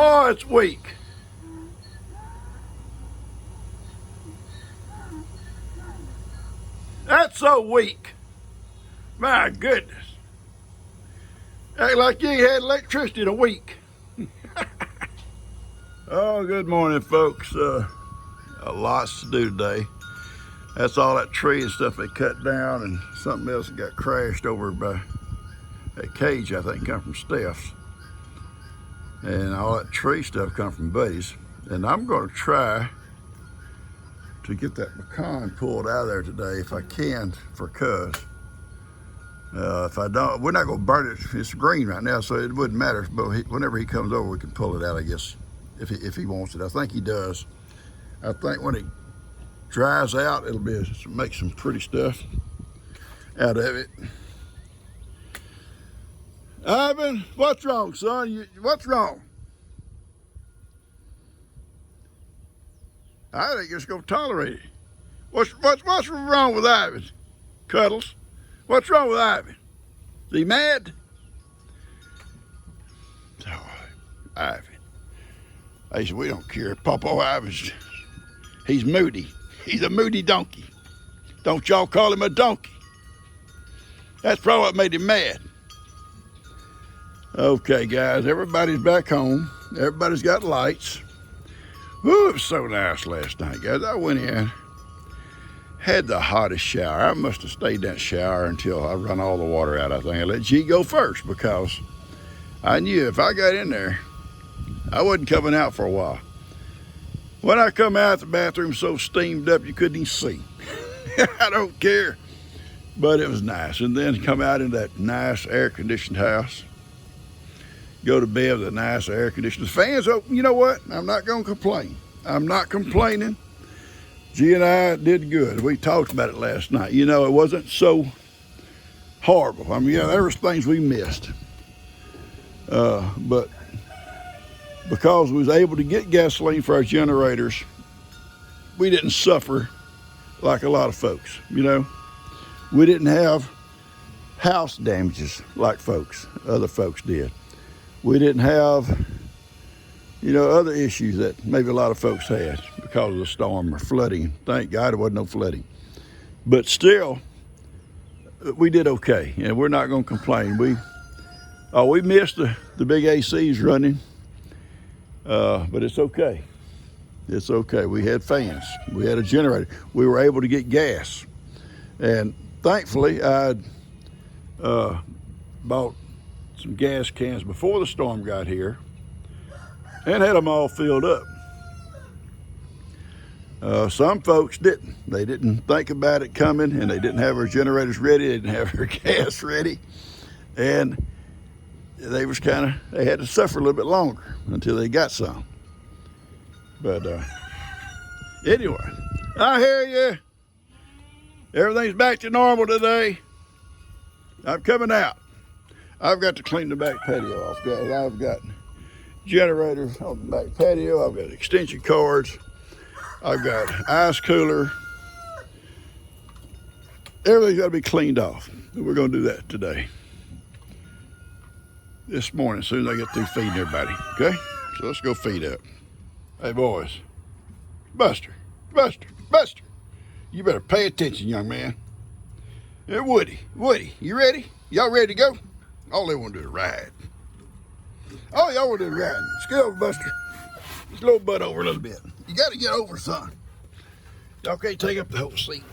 Oh, it's weak. That's so weak. My goodness. Act like you ain't had electricity in a week. Oh, good morning, folks. Lots to do today. That's all that tree and stuff they cut down, and something else that got crashed over by that cage, I think, come from Steph's. And all that tree stuff come from Buddy's. And I'm going to try to get that pecan pulled out of there today if I can for Cuz. If I don't, we're not going to burn it. It's green right now, so it wouldn't matter. But whenever he comes over, we can pull it out, I guess, if he wants it. I think he does. I think when it dries out, it'll make some pretty stuff out of it. Ivan, what's wrong, son? What's wrong? I think it's gonna tolerate it. What's wrong with Ivan? Cuddles. What's wrong with Ivan? Is he mad? Oh, Ivan. They said we don't care. Papa Ivan's, he's moody. He's a moody donkey. Don't y'all call him a donkey. That's probably what made him mad. Okay, guys, everybody's back home. Everybody's got lights. Woo, it was so nice last night, guys. I went in, had the hottest shower. I must have stayed in that shower until I run all the water out, I think. I let G go first because I knew if I got in there, I wasn't coming out for a while. When I come out, the bathroom so steamed up you couldn't even see. I don't care, but it was nice. And then come out in that nice air-conditioned house. Go to bed with a nice air conditioner. The fans open. You know what? I'm not going to complain. I'm not complaining. G and I did good. We talked about it last night. You know, it wasn't so horrible. I mean, yeah, there was things we missed. But because we was able to get gasoline for our generators, we didn't suffer like a lot of folks, you know. We didn't have house damages like other folks did. We didn't have, you know, other issues that maybe a lot of folks had because of the storm or flooding. Thank God there wasn't no flooding. But still, we did okay, and we're not going to complain. We missed the big ACs running, but it's okay. It's okay. We had fans. We had a generator. We were able to get gas. And thankfully, I bought some gas cans before the storm got here and had them all filled up. Some folks didn't. They didn't think about it coming, and they didn't have their generators ready. They didn't have their gas ready, and they had to suffer a little bit longer until they got some. But anyway, I hear you. Everything's back to normal today. I'm coming out. I've got to clean the back patio off, guys. I've got generators on the back patio. I've got extension cords. I've got ice cooler. Everything's got to be cleaned off. We're going to do that today. This morning, as soon as I get through feeding everybody. Okay? So let's go feed up. Hey, boys. Buster. You better pay attention, young man. Hey, Woody, you ready? Y'all ready to go? All they want to do is ride. All y'all want to do is ride. Let's go, Buster. Just little butt over a little bit. You got to get over, son. Y'all can't take up the whole seat.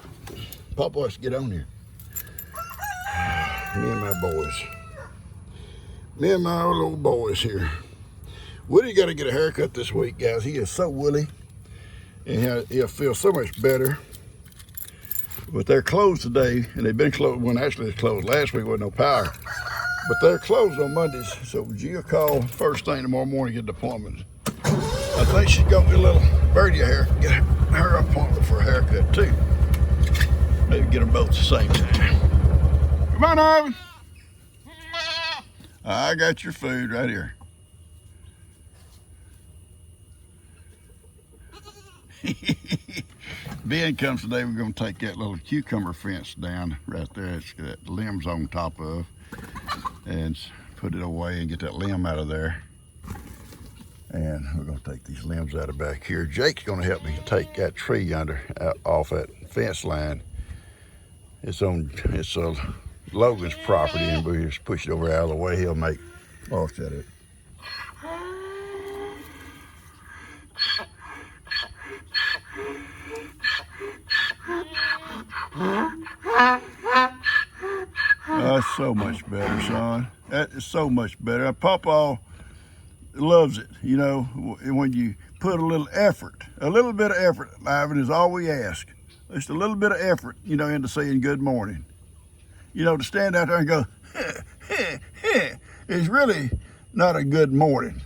Papa has to get on here. Me and my boys. Me and my little boys here. Woody got to get a haircut this week, guys. He is so woolly. And he'll feel so much better. But they're closed today, and they've been closed. Well, actually, it's closed last week with no power. But they're closed on Mondays, so Gio call first thing tomorrow morning to get an appointment. I think she's going to get a little birdie hair, get her appointment for a haircut too. Maybe get them both at the same time. Come on, Ivan. I got your food right here. Ben comes today, we're going to take that little cucumber fence down right there. It's got limbs on top of, and put it away and get that limb out of there. And we're gonna take these limbs out of back here. Jake's gonna help me take that tree off that fence line. It's Logan's property, and we just push it over out of the way. He'll make most of it. That's so much better, son. That is so much better. Papa loves it, you know, when you put a little bit of effort, Ivan, is all we ask. Just a little bit of effort, you know, into saying good morning. You know, to stand out there and go, it's really not a good morning.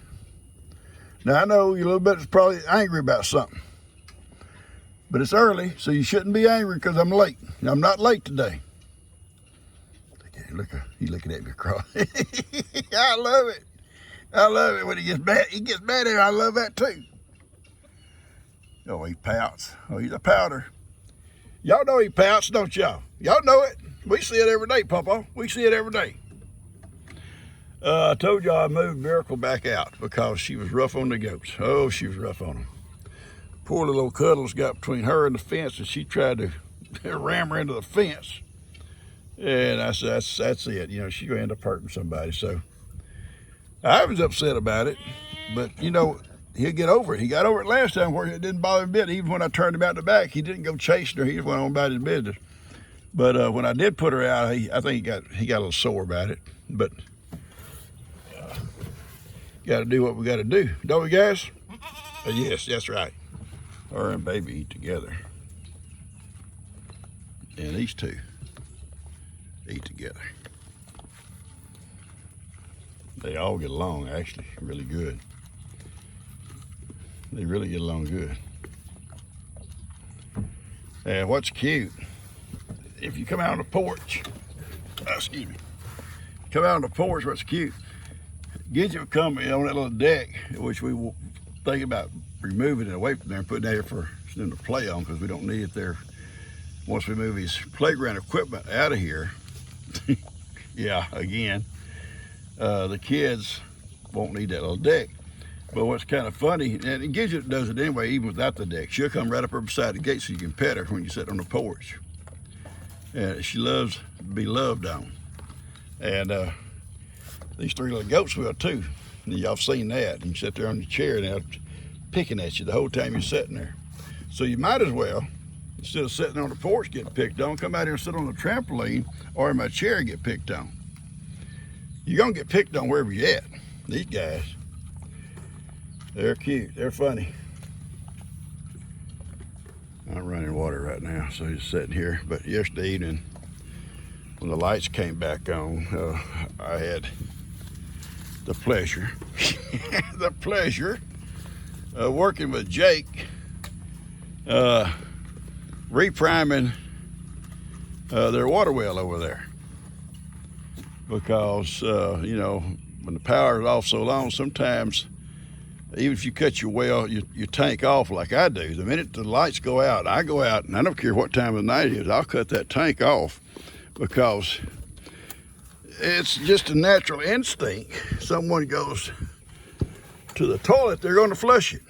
Now, I know you're a little bit probably angry about something, but it's early, so you shouldn't be angry because I'm late. I'm not late today. Look, he's looking at me across. I love it. I love it when he gets mad. He gets mad at me. I love that too. Oh, he pouts. Oh, he's a pouter. Y'all know he pouts, don't y'all? Y'all know it. We see it every day, Papa. We see it every day. I told y'all I moved Miracle back out because she was rough on the goats. Oh, she was rough on them. Poor little old Cuddles got between her and the fence, and she tried to ram her into the fence. And I said, that's it. You know, she's going to end up hurting somebody. So I was upset about it, but, you know, he'll get over it. He got over it last time where it didn't bother him a bit. Even when I turned him out the back, he didn't go chasing her. He just went on about his business. But when I did put her out, I think he got a little sore about it. But got to do what we got to do. Don't we, guys? Yes, that's right. Her and baby eat together. And these two eat together. They all get along, actually, really good. They really get along good. And what's cute, if you come out on the porch, excuse me, come out on the porch, what's cute, Gidget will come on that little deck, which we will think about removing it away from there and putting it there for them to play on, because we don't need it there once we move his playground equipment out of here. Yeah, again, the kids won't need that little deck. But what's kind of funny, and Gidget does it anyway, even without the deck, she'll come right up beside the gate so you can pet her when you sit on the porch. And she loves to be loved on. And these three little goats will too. And y'all seen that. And you sit there on the chair and they're picking at you the whole time you're sitting there. So you might as well, instead of sitting on the porch getting picked on, come out here and sit on the trampoline or in my chair and get picked on. You're gonna get picked on wherever you're at. These guys, they're cute, they're funny. I'm running water right now, so he's sitting here. But yesterday evening, when the lights came back on, I had the pleasure, working with Jake, repriming their water well over there. Because, you know, when the power is off so long, sometimes, even if you cut your well, your tank off like I do, the minute the lights go out, I go out, and I don't care what time of the night it is, I'll cut that tank off, because it's just a natural instinct. Someone goes to the toilet, they're going to flush it.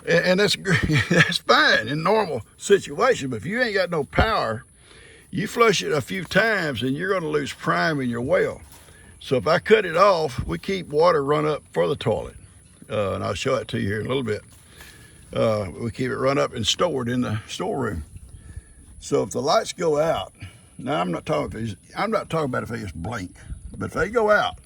And that's fine in normal situation, but if you ain't got no power, you flush it a few times and you're going to lose prime in your well. So if I cut it off, we keep water run up for the toilet. And I'll show it to you here in a little bit. We keep it run up and stored in the storeroom. So if the lights go out, now I'm not talking about if they just blink, but if they go out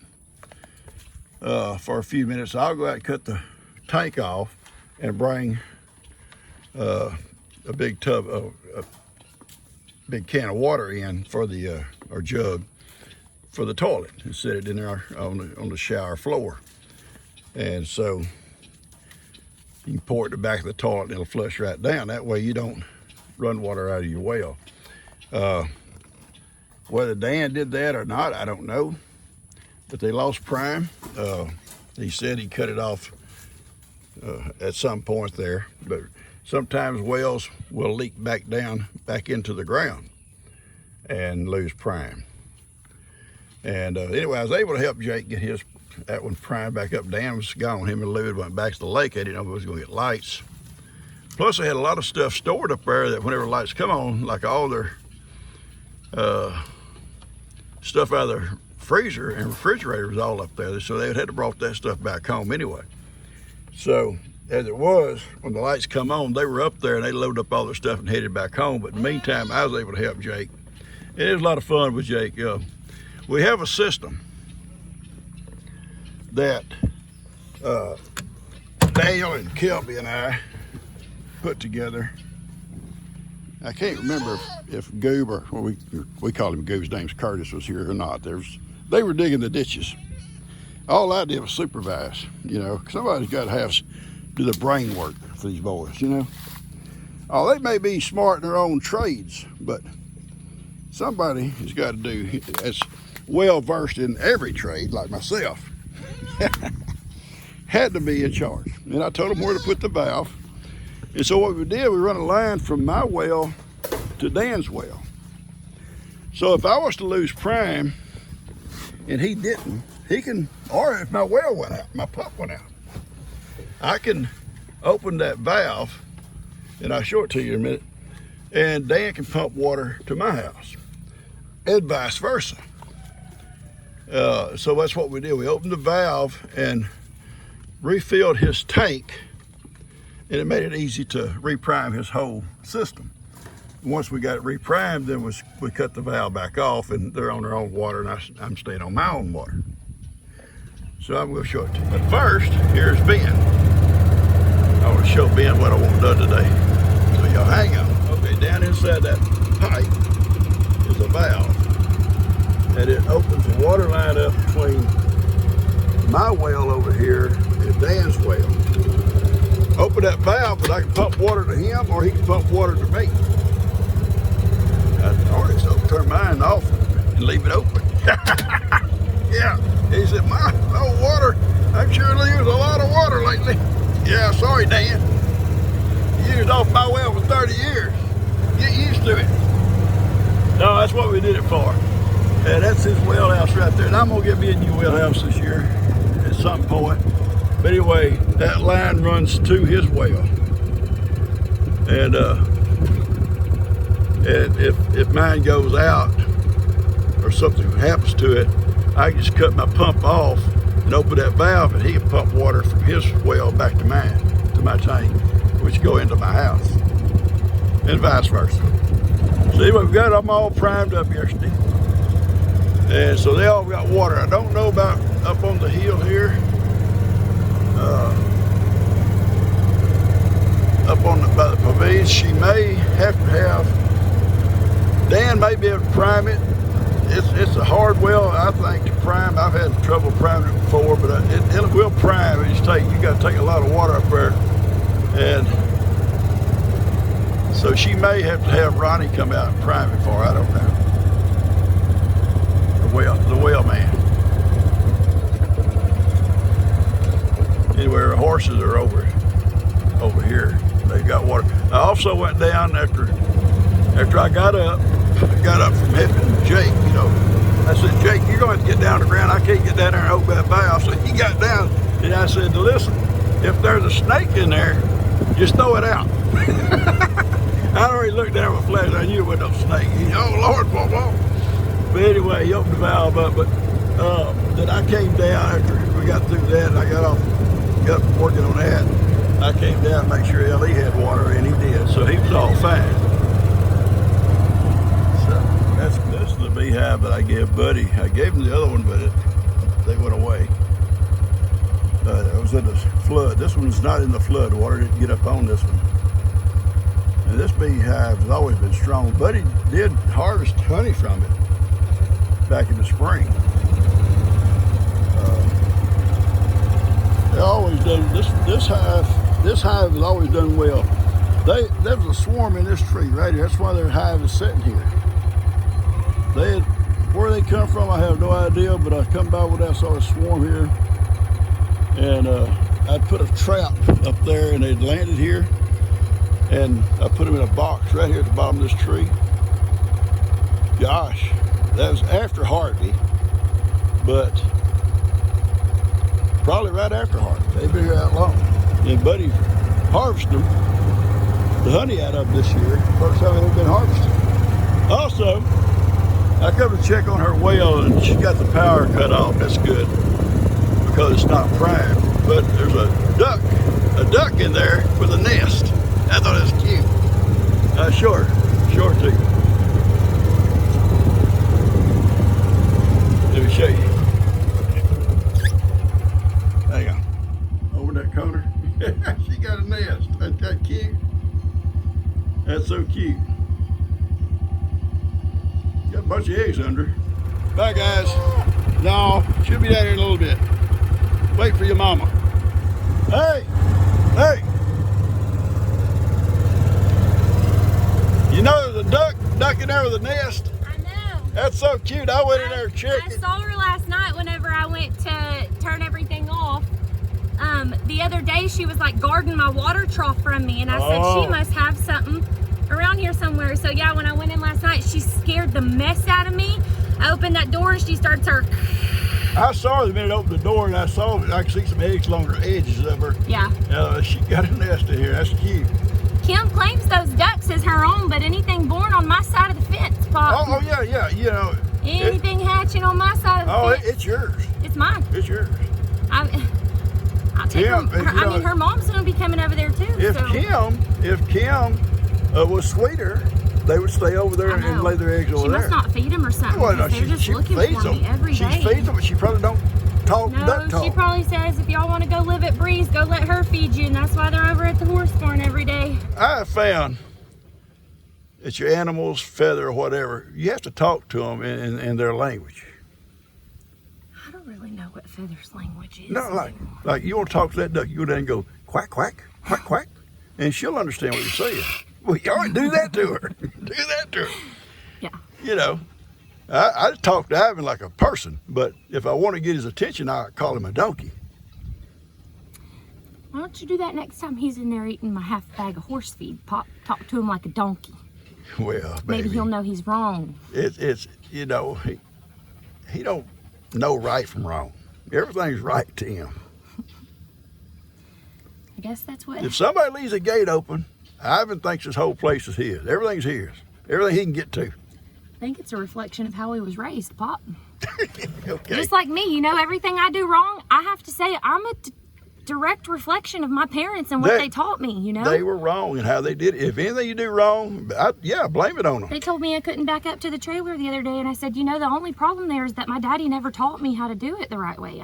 for a few minutes, I'll go out and cut the tank off and bring a big tub of a big can of water in for the or jug for the toilet, and set it in there on the shower floor. And so you can pour it in the back of the toilet and it'll flush right down. That way you don't run water out of your well. Whether Dan did that or not, I don't know, but they lost prime. He said he cut it off at some point there, but sometimes wells will leak back into the ground and lose prime. And anyway, I was able to help Jake get his that one primed back up. Dan was gone. Him and Lou went back to the lake. I didn't know if we was gonna get lights. Plus, they had a lot of stuff stored up there that whenever lights come on, like all their stuff out of their freezer and refrigerator was all up there. So they had to brought that stuff back home anyway. So as it was, when the lights come on, they were up there and they loaded up all their stuff and headed back home. But in the meantime, I was able to help Jake. And it was a lot of fun with Jake. We have a system that Daniel and Kelby and I put together. I can't remember if Goob, or well, we call him Goob's name's Curtis, was here or not. They were digging the ditches. All I did was supervise. You know, somebody's got to do the brain work for these boys. You know, oh, they may be smart in their own trades, but somebody has got to do as well versed in every trade like myself. Had to be in charge. And I told them where to put the valve. And so what we did, we run a line from my well to Dan's well. So if I was to lose prime and he didn't, he can, or if my well went out, my pump went out, I can open that valve, and I'll show it to you in a minute, and Dan can pump water to my house, and vice versa. So that's what we did. We opened the valve and refilled his tank, and it made it easy to reprime his whole system. Once we got it reprimed, then we cut the valve back off, and they're on their own water, and I'm staying on my own water. So I'm going to show it to you. But first, here's Ben. I want to show Ben what I want done today. So y'all hang on. Okay, down inside that pipe is a valve. And it opens the water line up between my well over here and Dan's well. Open that valve, but I can pump water to him or he can pump water to me. Or so turn mine off and leave it open. Yeah, he said, my water, I've surely used a lot of water lately. Yeah, sorry, Dan. You used off my well for 30 years. Get used to it. No, that's what we did it for. And that's his well house right there. And I'm gonna get me a new well house this year at some point. But anyway, that line runs to his well. And if mine goes out or something happens to it, I can just cut my pump off and open that valve, and he can pump water from his well back to mine, to my tank, which go into my house, and vice versa. So anyway, we got them all primed up yesterday. And so they all got water. I don't know about up on the hill here. Up on by the pavilion, she may have to have, Dan may be able to prime it. It's a hard well, I think, to prime. I've had trouble priming it before, but it will prime. You got to take a lot of water up there. And so she may have to have Ronnie come out and prime it for her. I don't know. The well man. Anyway, our horses are over here. They got water. I also went down after I got up from helping Jake, you know. I said, Jake, you're going to get down to the ground. I can't get down there and open that valve. So he got down, and I said, listen, if there's a snake in there, just throw it out. I already looked down with a flash. I knew it wasn't no snake. Oh, Lord, whoa. But anyway, he opened the valve up. But then I came down after we got through that, and I got up working on that. I came down to make sure Ellie had water, and he did. So he was all fine. This is the beehive that I gave Buddy. I gave him the other one, but they went away. It was in the flood. This one's not in the flood. The water didn't get up on this one. And this beehive has always been strong. Buddy did harvest honey from it back in the spring. They always done this hive has always done well. There was a swarm in this tree right here. That's why their hive is sitting here. Where they come from, I have no idea, but I come by when I saw a swarm here, and I'd put a trap up there, and they'd landed here, and I put them in a box right here at the bottom of this tree. Gosh, that was after Harvey, but probably right after harvest. They've been here that long. And Buddy harvested them, the honey out of them this year. First time they've been harvested. Also, I come to check on her well, and she's got the power cut off. That's good because it's not primed. But there's a duck in there with a nest. I thought it was cute. Short to you. Let me show you. Hang on. Over that corner. She got a nest. Ain't that cute? That's so cute. Got a bunch of eggs under her. Bye, guys. No, she'll be down here in a little bit. Wait for your mama. Hey! Hey! You know there's a duck in there with a nest? I know. That's so cute. I went in there and checked I saw her last night whenever I went to turn everything off. The other day she was like guarding my water trough from me, and I said she must have something around here somewhere. So yeah, when I went in last night, she scared the mess out of me. I opened that door and she started to. I saw her the minute I opened the door, and I could see some eggs along the edges of her. Yeah. She got a nest in here. That's cute. Kim claims those ducks is her own, but anything born on my side of the fence, Pop. Oh yeah. You know. Anything hatching on my side of the fence. It's yours. It's mine. It's yours. I'll take her. I mean, her mom's gonna be coming over there too. If Kim was sweeter, they would stay over there and lay their eggs over there. She must not feed them or something. Well, no, they're just looking for me every day. She feeds them, but she probably don't talk duck talk. She probably says, if y'all want to go live at Bri's, go let her feed you, and that's why they're over at the horse barn every day. I have found that your animals, feather or whatever, you have to talk to them in their language. I don't really know what Feather's language is. No, like you want to talk to that duck, you go down and go quack, quack, quack, quack, and she'll understand what you're saying. Well, you already do that to her. Do that to her. Yeah. You know, I talk to Ivan like a person, but if I want to get his attention, I call him a donkey. Why don't you do that next time he's in there eating my half bag of horse feed? Pop, talk to him like a donkey. Well, maybe he'll know he's wrong. It's you know, he don't know right from wrong. Everything's right to him. I guess that's what. If somebody leaves a gate open, Ivan thinks this whole place is his. Everything's his. Everything he can get to. I think it's a reflection of how he was raised, Pop. Okay. Just like me, you know, everything I do wrong, I have to say I'm a direct reflection of my parents and what they taught me, you know? They were wrong in how they did it. If anything you do wrong, I blame it on them. They told me I couldn't back up to the trailer the other day, and I said, you know, the only problem there is that my daddy never taught me how to do it the right way.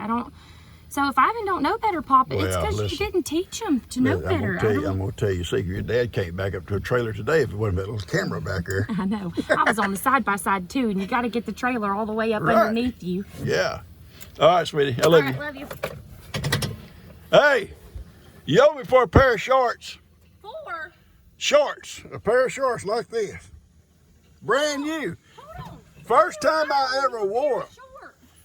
So if Ivan don't know better, Pop, it's because you didn't teach him to know better. I'm going to tell you a secret. Your dad can't back up to a trailer today if it wasn't that little camera back there. I know. I was on the side-by-side, too, and you got to get the trailer all the way up underneath you. Yeah. All right, sweetie. I love you. All right, love you. Hey, you owe me for a pair of shorts. 4? Shorts. A pair of shorts like this. Brand new. Hold on. First time I ever wore them.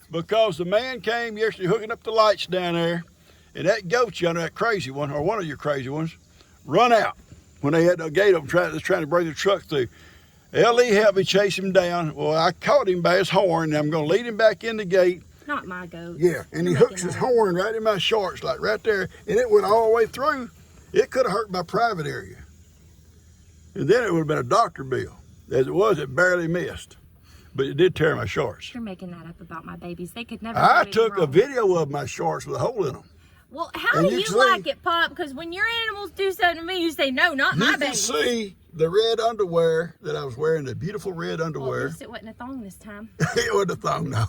Because the man came yesterday hooking up the lights down there, and that goat yonder, that crazy one, or one of your crazy ones, run out when they had the gate open trying to bring the truck through. L.E. helped me chase him down. Well, I caught him by his horn, and I'm going to lead him back in the gate. Not my goat. Yeah, and he hooks his horn right in my shorts, like right there, and it went all the way through. It could have hurt my private area. And then it would have been a doctor bill. As it was, it barely missed. But it did tear my shorts. You're making that up about my babies. They could never. I took a video of my shorts with a hole in them. Well, how do you like it, Pop? Because when your animals do something to me, you say, no, not my baby. You can see the red underwear that I was wearing, the beautiful red underwear. Well, at least it wasn't a thong this time. It wasn't a thong, no.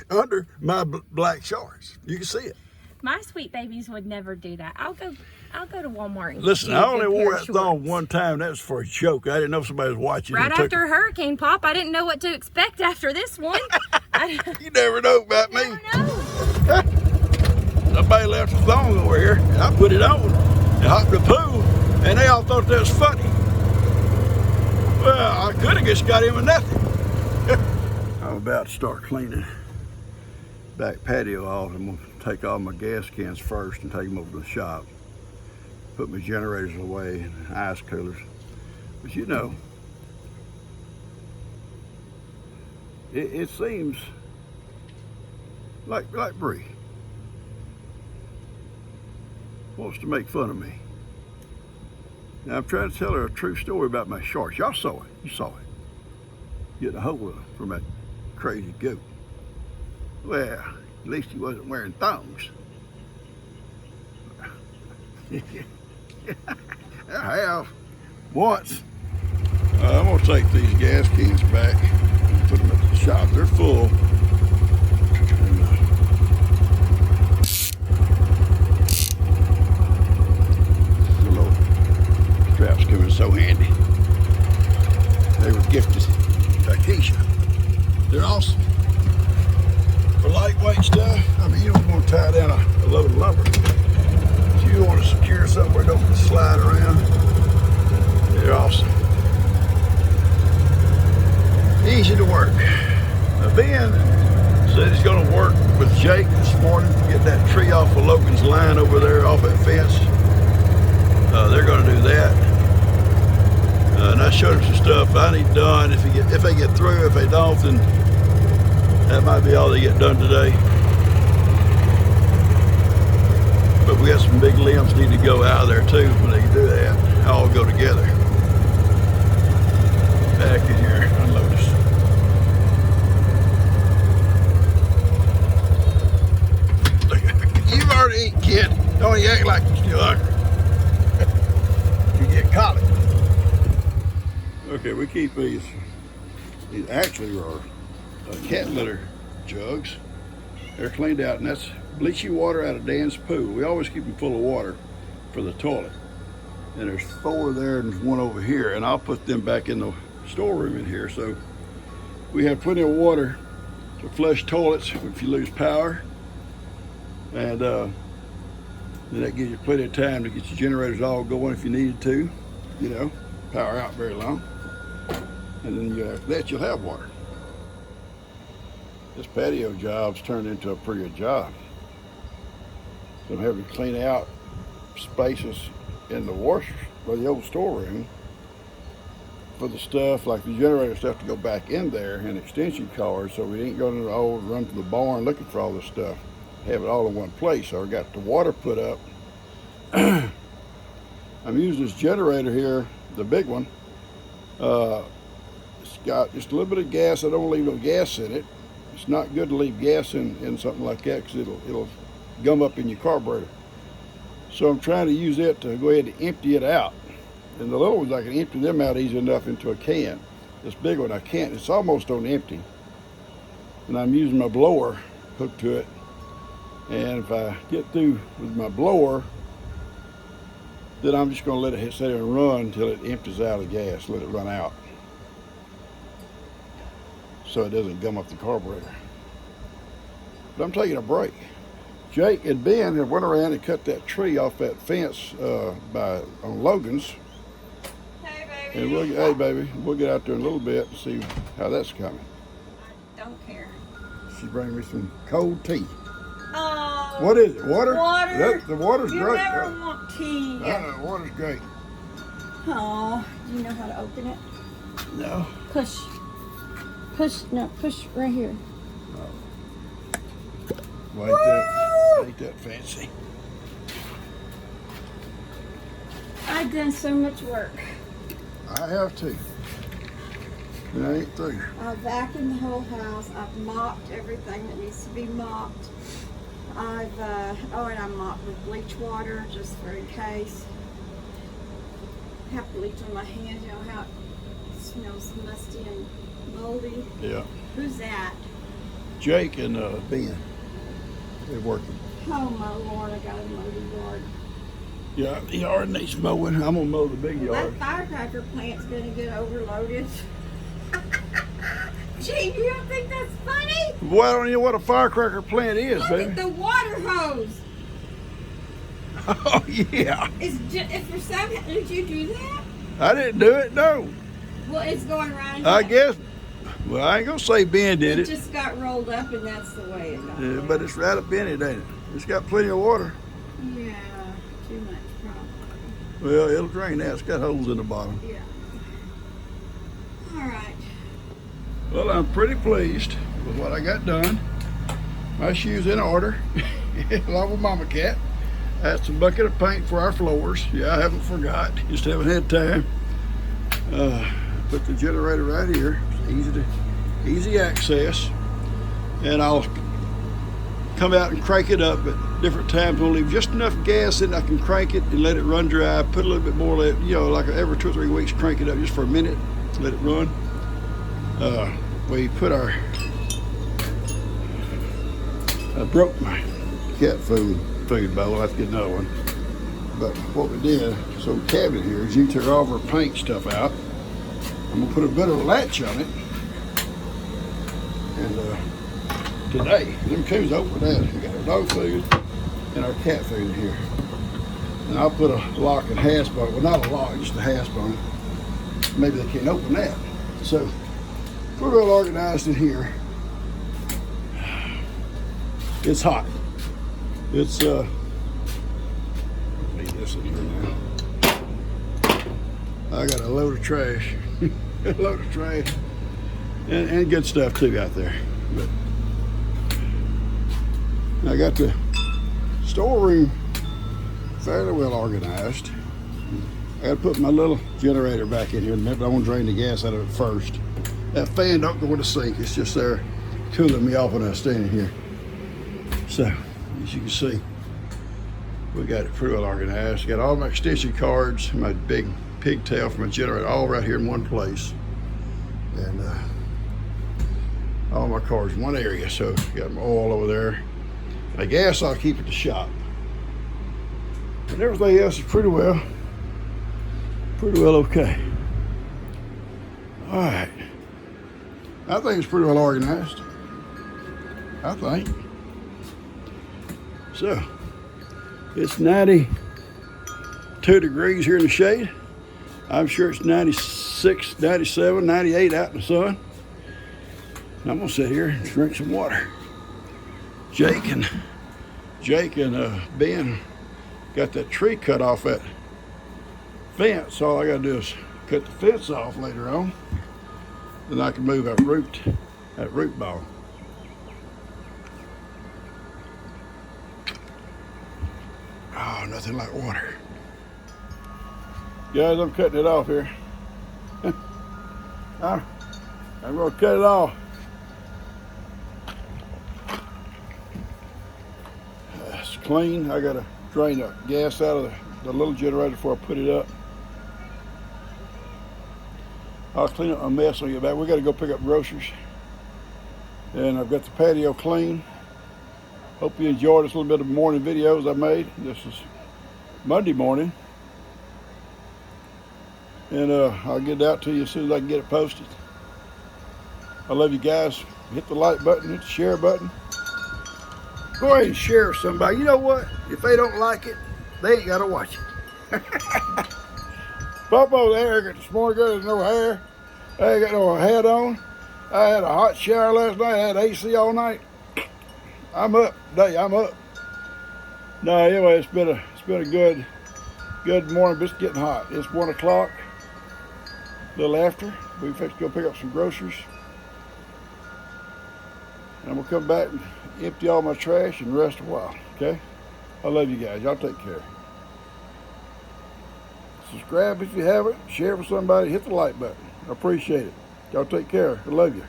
Under my black shorts. You can see it. My sweet babies would never do that. I'll go to Walmart and listen, I only wore that thong one time. That was for a joke. I didn't know somebody was watching. Right after Hurricane, Pop, I didn't know what to expect after this one. You never know about me. Never know. Somebody left a thong over here, and I put it on and hopped in the pool, and they all thought that was funny. Well, I could have just got in with nothing. I'm about to start cleaning back patio off. I'm going to take all my gas cans first and take them over to the shop. Put my generators away and ice coolers. But you know, it seems like Bri. wants to make fun of me. Now I'm trying to tell her a true story about my shorts. Y'all saw it. You saw it. Getting a hold of them from that crazy goat. Well, at least he wasn't wearing thongs. I have once. I'm gonna take these gas cans back and put them at the shop. They're full. And, the little straps come in so handy. They were gifted by Keisha. They're awesome. For lightweight stuff, I mean, you don't want to tie down a load of lumber. So you want to secure something where it don't slide around. They're awesome. Easy to work. Now Ben said he's going to work with Jake this morning to get that tree off of Logan's line over there off that fence. They're going to do that. And I showed him some stuff I need done. If they get through, if they don't, then that might be all they get done today. But we got some big limbs need to go out of there too when they do that. All go together. Back in here, unload this. You've already eaten, kid. Don't you act like you're still hungry. You get colic. Okay, we keep these actually are cat litter jugs. They're cleaned out, and that's bleaching water out of Dan's pool. We always keep them full of water for the toilet. And there's 4 there and there's 1 over here, and I'll put them back in the storeroom in here. So we have plenty of water to flush toilets if you lose power. And then that gives you plenty of time to get your generators all going if you needed to, you know, power out very long. And then after that, you'll have water. This patio job's turned into a pretty good job. So I'm having to clean out spaces in the washer or the old storeroom for the stuff like the generator stuff to go back in there and extension cords, so we ain't going to all run to the barn looking for all this stuff. Have it all in one place. So I got the water put up. I'm using this generator here, the big one. It's got just a little bit of gas. I don't leave no gas in it. It's not good to leave gas in something like that because it'll gum up in your carburetor. So I'm trying to use it to go ahead and empty it out. And the little ones, I can empty them out easy enough into a can. This big one, I can't. It's almost on empty. And I'm using my blower hooked to it. And if I get through with my blower, then I'm just going to let it sit there and run until it empties out of gas. Let it run out, so it doesn't gum up the carburetor. But I'm taking a break. Jake and Ben have went around and cut that tree off that fence on Logan's. Hey, baby. And hey, baby, we'll get out there in a little bit and see how that's coming. I don't care. She bring me some cold tea. Oh. What is it? Water? Water. The water's you great. You never want tea. I know, the water's great. Oh, do you know how to open it? No. Push. Push, no, push right here. Well, ain't that fancy. I've done so much work. I have too. And I ain't through. I've vacuumed the whole house. I've mopped everything that needs to be mopped. And I mopped with bleach water just for in case. I have bleach on my hands. You know how it smells musty and moldy. Yeah. Who's that? Jake and Ben. They're working. Oh my Lord, I gotta mow the yard. Yeah, the yard needs mowing. I'm gonna mow the big yard. That firecracker plant's gonna get overloaded. Gee, you don't think that's funny? Well, I don't know what a firecracker plant is, Look baby. at the water hose. Oh, yeah. If for some, did you do that? I didn't do it, no. Well, it's going right. I guess. Well, I ain't gonna say Ben did It it. just got rolled up, and that's the way it got. Yeah, but it's right up in it, ain't it? It's got plenty of water. Yeah, too much probably. Well, it'll drain out. It's got holes in the bottom. Yeah. All right. Well, I'm pretty pleased with what I got done. My shoes in order, along with Mama Cat. That's a bucket of paint for our floors. Yeah, I haven't forgot. Just haven't had time. Put the generator right here. It's easy access. And I'll come out and crank it up at different times. We'll leave just enough gas in I can crank it and let it run dry. Put a little bit more, like every 2 or 3 weeks, crank it up just for a minute, let it run. We put I broke my cat food bowl. I'll have to get another one. But what we did, so cabinet here is you took all of our paint stuff out. I'm gonna put a bit of a latch on it. And today, them coos open that. We got our dog food and our cat food in here. And I'll put a lock and hasp on it. Well, not a lock, just a hasp on it. Maybe they can't open that. So we're well organized in here. It's hot. It's leave this in here now. I got a load of trash. A load of trash. And good stuff too out there. But I got the storeroom fairly well organized. I got to put my little generator back in here in a minute, but I want to drain the gas out of it first. That fan don't go in the sink. It's just there cooling me off when I stand in here. So, as you can see, we got it pretty well organized. Got all my extension cords, my big pigtail for my generator, all right here in one place. And all my cords in one area. So, got my oil over there. The gas I'll keep at the shop. And everything else is pretty well okay. All right. I think it's pretty well organized. I think. So, it's 92 degrees here in the shade. I'm sure it's 96, 97, 98 out in the sun. And I'm gonna sit here and drink some water. Jake and Ben got that tree cut off that fence. All I gotta do is cut the fence off later on. Then I can move that root ball. Oh, nothing like water. Guys, I'm cutting it off here. I'm gonna cut it off. It's clean. I gotta drain the gas out of the little generator before I put it up. I'll clean up my mess when I get back. We gotta go pick up groceries. And I've got the patio clean. Hope you enjoyed this little bit of morning videos I made. This is Monday morning. And I'll get it out to you as soon as I can get it posted. I love you guys. Hit the like button, hit the share button. Go ahead and share with somebody. You know what? If they don't like it, they ain't gotta watch it. Popo's hair got this morning, there's no hair. I ain't got no hat on. I had a hot shower last night. I had AC all night. I'm up today. I'm up. No, anyway, it's been a good morning, but it's getting hot. It's 1 o'clock, a little after. We fixed to go pick up some groceries. And I'm gonna come back and empty all my trash and rest a while, okay? I love you guys. Y'all take care. Subscribe if you haven't. Share with somebody. Hit the like button. I appreciate it. Y'all take care. I love you.